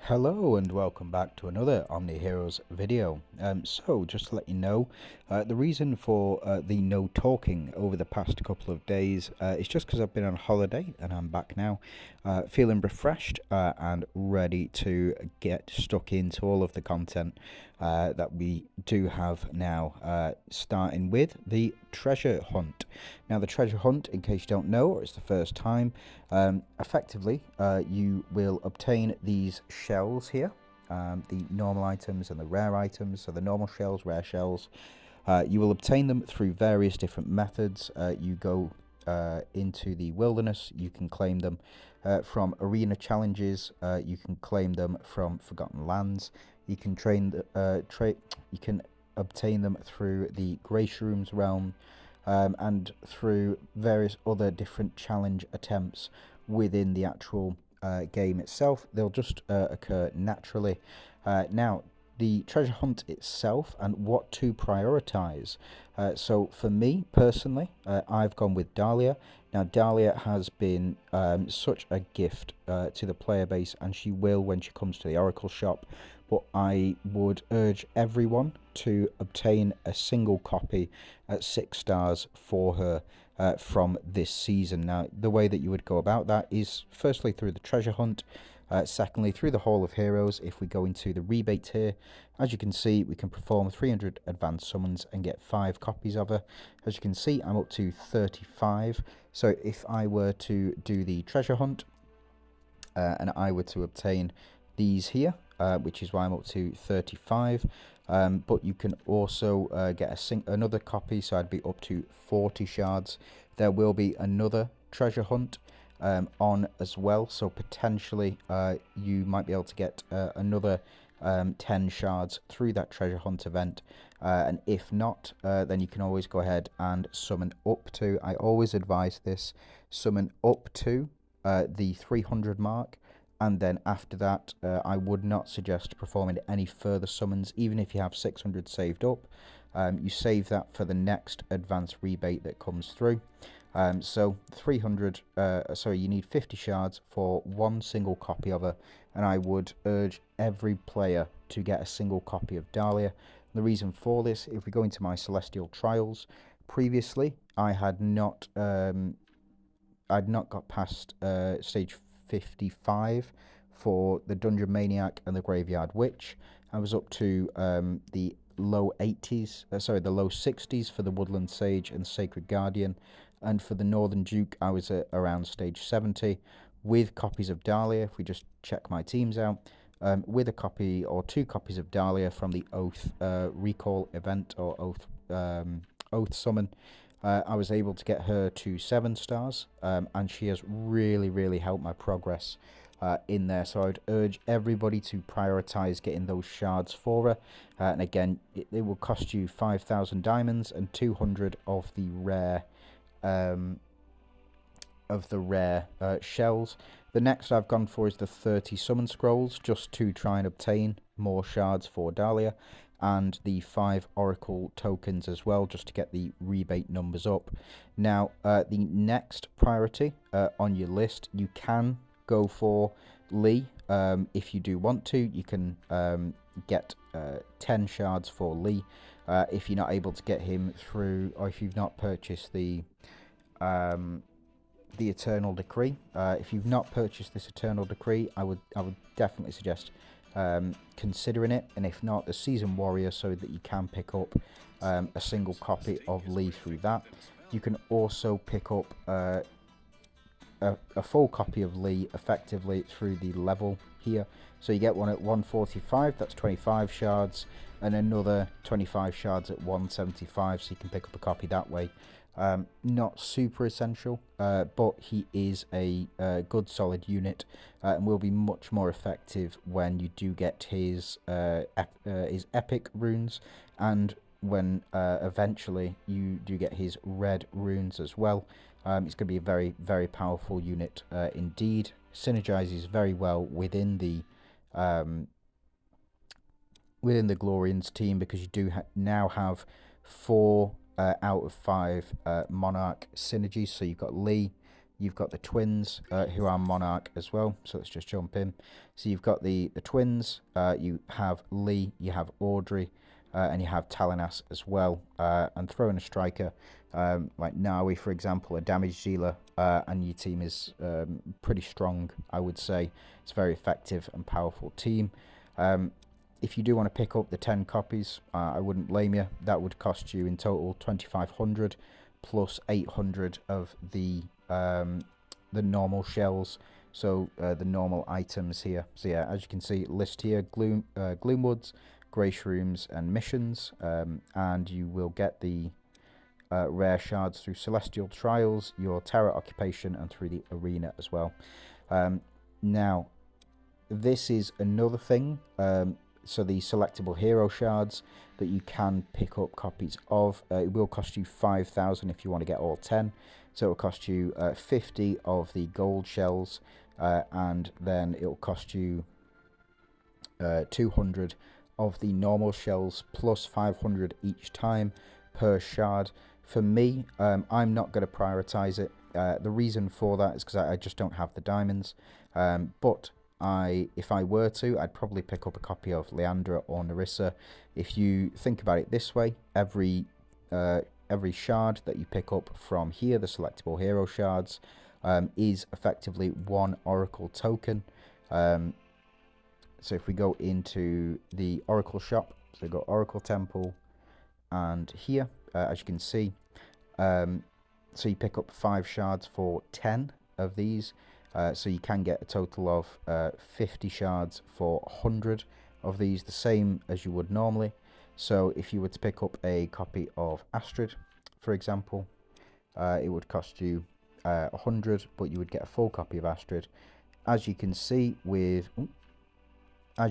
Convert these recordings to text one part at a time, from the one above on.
Hello and welcome back to another OmniHeroes video. So just to let you know, the reason for the no talking over the past couple of days is just because I've been on holiday and I'm back now, feeling refreshed and ready to get stuck into all of the content that we do have now, starting with the treasure hunt. Now the treasure hunt, in case you don't know or it's the first time, effectively you will obtain these shells here, the normal items and the rare items. So the normal shells, rare shells, you will obtain them through various different methods. You go into the wilderness, you can claim them from arena challenges, you can claim them from forgotten lands, you can you can obtain them through the Grey Shrooms realm, and through various other different challenge attempts within the actual game itself. They'll just occur naturally. Now, the treasure hunt itself and what to prioritize. So for me personally, I've gone with Dalia. Now Dalia has been such a gift to the player base, and she will when she comes to the Oracle shop. But I would urge everyone to obtain a single copy at 6 stars for her from this season. Now, the way that you would go about that is firstly through the treasure hunt, secondly through the Hall of Heroes. If we go into the rebate tier, as you can see, we can perform 300 advanced summons and get 5 copies of her. As you can see, I'm up to 35. So if I were to do the treasure hunt and I were to obtain these here, which is why I'm up to 35. But you can also get another copy, so I'd be up to 40 shards. There will be another treasure hunt on as well, so potentially you might be able to get another 10 shards through that treasure hunt event. And if not, then you can always go ahead and summon up to, I always advise this, summon up to the 300 mark. And then after that, I would not suggest performing any further summons, even if you have 600 saved up. You save that for the next advanced rebate that comes through. So 300, sorry, you need 50 shards for one single copy of her, and I would urge every player to get a single copy of Dalia. The reason for this, if we go into my Celestial Trials, previously I had not got past stage 55 for the Dungeon Maniac and the Graveyard Witch. I was up to the low 80s, the low 60s for the Woodland Sage and Sacred Guardian, and for the Northern Duke I was at around stage 70 with copies of Dalia. If we just check my teams out, with a copy or 2 copies of Dalia from the Oath recall event or Oath summon, I was able to get her to 7 stars, and she has really helped my progress in there. So I would urge everybody to prioritize getting those shards for her. And again, it will cost you 5,000 diamonds and 200 of the rare shells. The next I've gone for is the 30 summon scrolls, just to try and obtain more shards for Dalia, and the 5 oracle tokens as well, just to get the rebate numbers up. Now the next priority on your list, you can go for Lee. If you do want to, you can get 10 shards for Lee. If you're not able to get him through, or if you've not purchased the Eternal Decree. If you've not purchased this Eternal Decree, I would definitely suggest considering it. And if not, the Season Warrior, so that you can pick up a single copy of Lee through that. You can also pick up a full copy of Lee effectively through the level here. So you get one at 145, that's 25 shards, and another 25 shards at 175, so you can pick up a copy that way. Not super essential, but he is a good solid unit, and will be much more effective when you do get his epic runes, and when eventually you do get his red runes as well. It's going to be a very powerful unit indeed. Synergizes very well within the Glorians team, because you do now have 4 out of 5 Monarch synergies. So you've got Lee, you've got the twins, who are Monarch as well. So let's just jump in. So you've got the twins, you have Lee, you have Audrey, and you have Talinas as well. And throw in a striker, like Nawi, for example, a damage dealer, and your team is pretty strong, I would say. It's a very effective and powerful team. If you do want to pick up the 10 copies, I wouldn't blame you. That would cost you in total 2,500 plus 800 of the normal shells. So the normal items here. So yeah, as you can see, list here: Gloomwoods, Grey Shrooms, and missions. And you will get the rare shards through Celestial Trials, your Terror Occupation, and through the arena as well. Now, this is another thing. So the selectable hero shards that you can pick up copies of. It will cost you 5,000 if you want to get all 10. So it will cost you 50 of the gold shells, and then it will cost you 200 of the normal shells, plus 500 each time per shard. For me, I'm not going to prioritize it. The reason for that is because I just don't have the diamonds. But if I were to, I'd probably pick up a copy of Leandra or Narissa. If you think about it this way, every shard that you pick up from here, the selectable hero shards, is effectively one Oracle token. So if we go into the Oracle shop, so we've got Oracle Temple, and here, as you can see, so you pick up 5 shards for 10 of these. So you can get a total of 50 shards for 100 of these, the same as you would normally. So if you were to pick up a copy of Astrid, for example, it would cost you 100, but you would get a full copy of Astrid. As you can see with my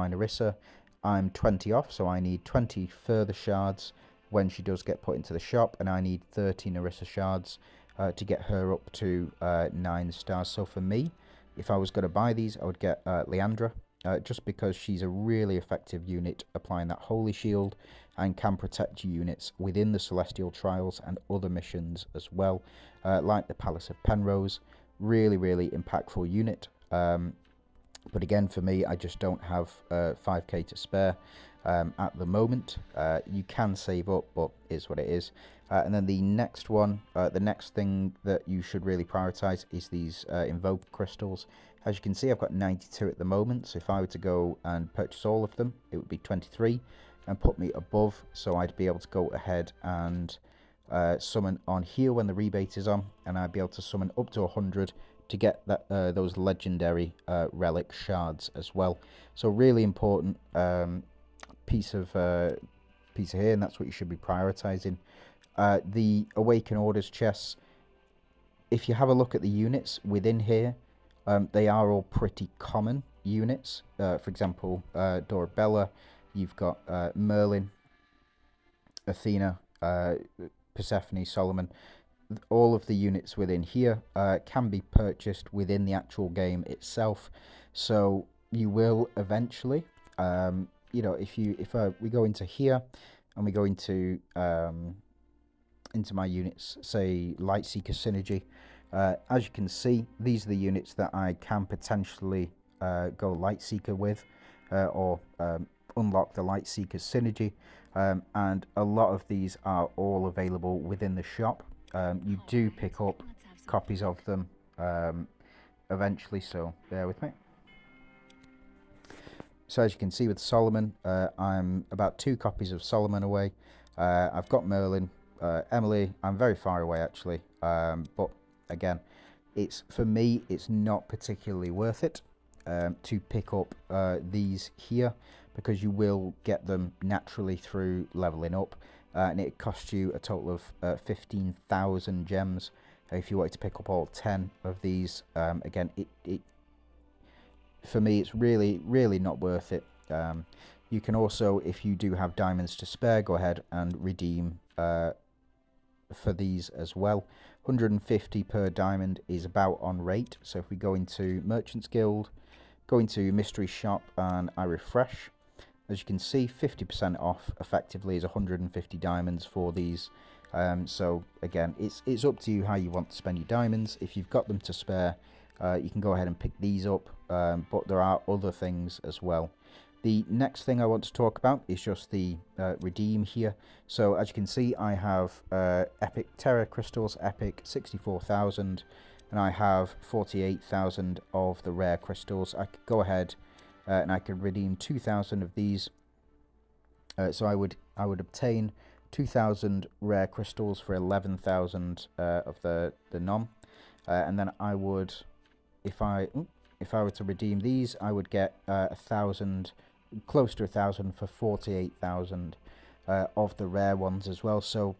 Narissa, I'm 20 off, so I need 20 further shards when she does get put into the shop, and I need 30 Narissa shards to get her up to 9 stars. So for me, if I was going to buy these, I would get Leandra, just because she's a really effective unit, applying that Holy Shield, and can protect units within the Celestial Trials and other missions as well, like the Palace of Penrose. Really, really impactful unit. But again, for me, I just don't have 5k to spare at the moment. You can save up, but it is what it is. And then the next one, the next thing that you should really prioritize is these Invoke crystals. As you can see, I've got 92 at the moment. So if I were to go and purchase all of them, it would be 23 and put me above. So I'd be able to go ahead and summon on here when the rebate is on, and I'd be able to summon up to 100 to get that those legendary relic shards as well. So really important piece of here, and that's what you should be prioritizing. The Awaken Orders chests, if you have a look at the units within here, they are all pretty common units. For example, Dorabella, you've got Merlin, Athena, Persephone, Solomon. All of the units within here can be purchased within the actual game itself. So you will eventually, you know, if we go into here and we go into my units, say Lightseeker Synergy, as you can see, these are the units that I can potentially go Lightseeker with, or unlock the Lightseeker Synergy, and a lot of these are all available within the shop. You do pick up copies of them eventually, so bear with me. So as you can see with Solomon, I'm about 2 copies of Solomon away. I've got Merlin, Emily, I'm very far away actually, but again, for me it's not particularly worth it to pick up these here, because you will get them naturally through leveling up. And it costs you a total of 15,000 gems if you wanted to pick up all 10 of these. Again, for me, it's really, really not worth it. You can also, if you do have diamonds to spare, go ahead and redeem for these as well. 150 per diamond is about on rate. So if we go into Merchants Guild, go into Mystery Shop, and I refresh, as you can see, 50% off effectively is 150 diamonds for these So again, it's up to you how you want to spend your diamonds. If you've got them to spare, you can go ahead and pick these up, but there are other things as well. The next thing I want to talk about is just the redeem here. So as you can see, I have epic Terra crystals, epic 64,000, and I have 48,000 of the rare crystals. I could go ahead and I could redeem 2,000 of these. So I would obtain 2,000 rare crystals for 11,000 of the non, and then I would, if I were to redeem these, I would get 1,000, close to 1,000 for 48,000 of the rare ones as well. So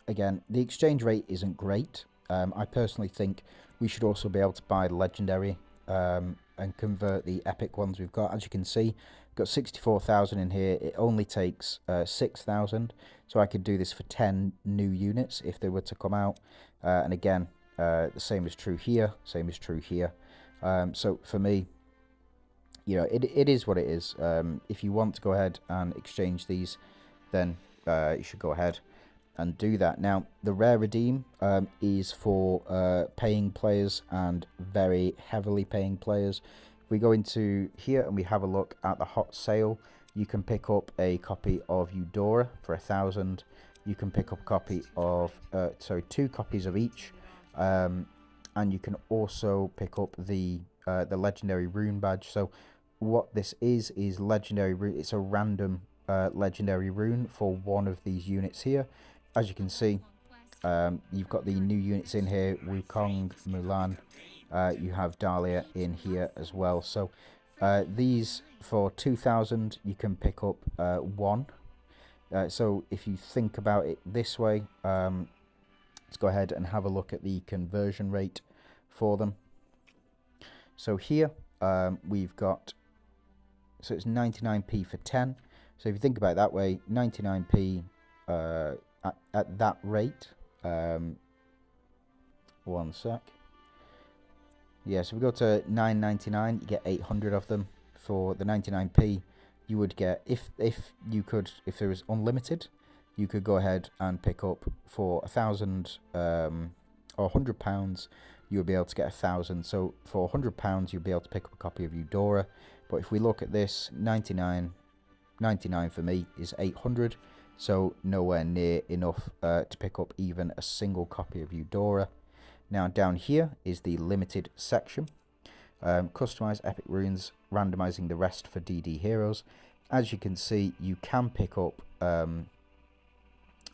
again, the exchange rate isn't great. I personally think we should also be able to buy the legendary and convert the epic ones we've got. As you can see, got 64,000 in here. It only takes 6,000, so I could do this for 10 new units if they were to come out. And again, the same is true here, same is true here. So for me, you know, it is what it is. If you want to go ahead and exchange these, then you should go ahead and do that. Now, the rare redeem is for paying players and very heavily paying players. If we go into here and we have a look at the hot sale, you can pick up a copy of Eudora for 1,000. You can pick up a copy of, sorry, 2 copies of each, and you can also pick up the legendary rune badge. So what this is legendary rune. It's a random legendary rune for one of these units here. As you can see, you've got the new units in here, Wukong, Mulan, you have Dalia in here as well. So these for 2,000 you can pick up 1. So if you think about it this way, let's go ahead and have a look at the conversion rate for them. So here we've got, so it's 99p for 10. So if you think about it that way, 99p at that rate, one sec. Yeah, so we go to 9.99, you get 800 of them. For the 99p, you would get, if there was unlimited, you could go ahead and pick up for 1,000 or £100, you would be able to get 1,000. So for £100, you'll be able to pick up a copy of Eudora. But if we look at this, 99 for me is 800, so nowhere near enough to pick up even a single copy of Eudora. Now down here is the limited section. Customize epic runes, randomizing the rest for DD heroes. As you can see, you can pick up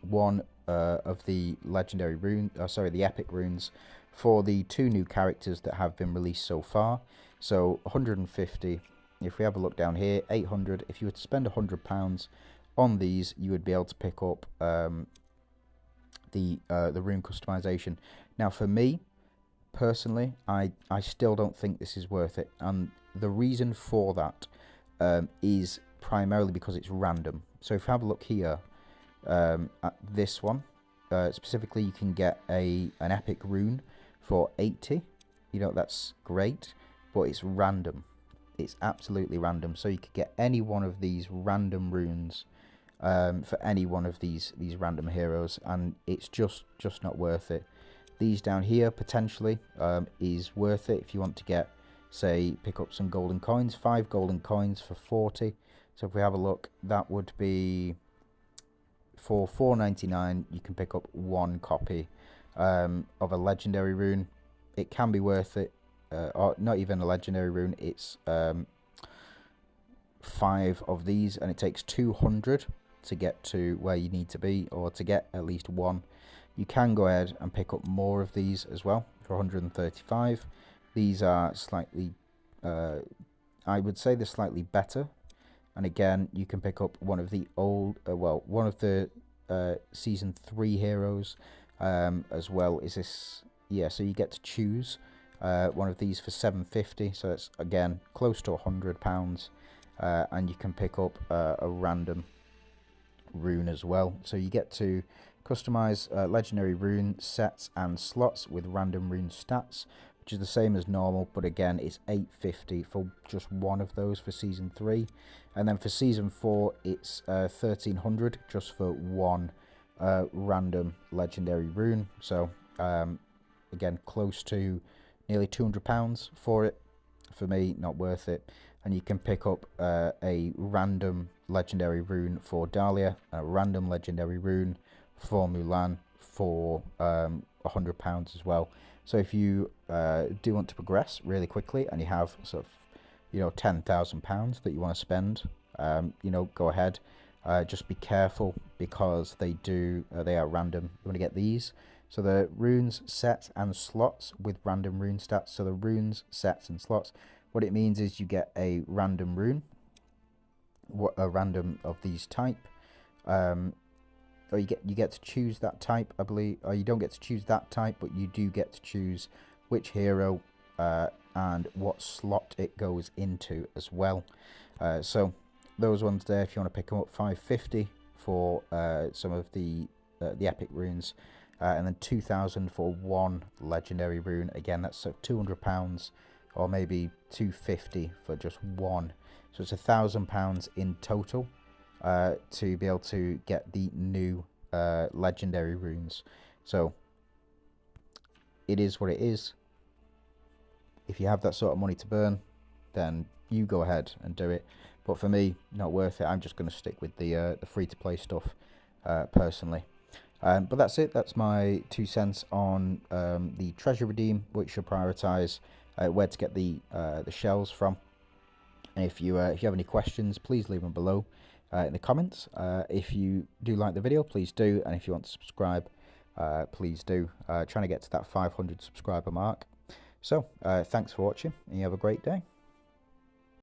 one of the legendary rune, the epic runes for the 2 new characters that have been released so far. So 150. If we have a look down here, 800. If you were to spend £100 on these, you would be able to pick up the rune customization. Now, for me personally, I still don't think this is worth it, and the reason for that is primarily because it's random. So if you have a look here at this one, specifically, you can get an epic rune for 80. You know, that's great, but it's random. It's absolutely random. So you could get any one of these random runes for any one of these random heroes, and it's just not worth it. These down here potentially is worth it if you want to get, say, pick up some golden coins. 5 golden coins for 40. So if we have a look, that would be for $4.99. You can pick up 1 copy of a legendary rune. It can be worth it. Or not even a legendary rune, it's 5 of these, and it takes 200 to get to where you need to be, or to get at least 1. You can go ahead and pick up more of these as well for 135. These are slightly, I would say they're slightly better, and again, you can pick up one of the old, one of the season 3 heroes as well. Is this, yeah, so you get to choose one of these for 750, so it's again close to £100, and you can pick up a random rune as well. So you get to customize legendary rune sets and slots with random rune stats, which is the same as normal, but again it's 850 for just one of those for season 3, and then for season 4 it's 1300 just for one random legendary rune. So again, close to nearly £200 for it. For me, not worth it. And you can pick up a random legendary rune for Dalia, a random legendary rune for Mulan for £100 as well. So if you do want to progress really quickly and you have sort of, you know, £10,000 that you want to spend, you know, go ahead. Just be careful because they are random. You want to get these. So the runes, sets, and slots with random rune stats. So the runes, sets, and slots. What it means is you get a random rune, a random of these type, or you get to choose that type, I believe. Or you don't get to choose that type, but you do get to choose which hero and what slot it goes into as well. So those ones there, if you want to pick them up, 550 for some of the epic runes, and then 2,000 for one legendary rune. Again, that's £200, or maybe 250 for just one. So it's £1,000 in total to be able to get the new legendary runes. So it is what it is. If you have that sort of money to burn, then you go ahead and do it. But for me, not worth it. I'm just going to stick with the free-to-play stuff personally. But that's it. That's my 2 cents on the treasure redeem, which should prioritize where to get the shells from. And if you have any questions, please leave them below in the comments. If you do like the video, please do. And if you want to subscribe, please do. Trying to get to that 500 subscriber mark. So thanks for watching, and you have a great day.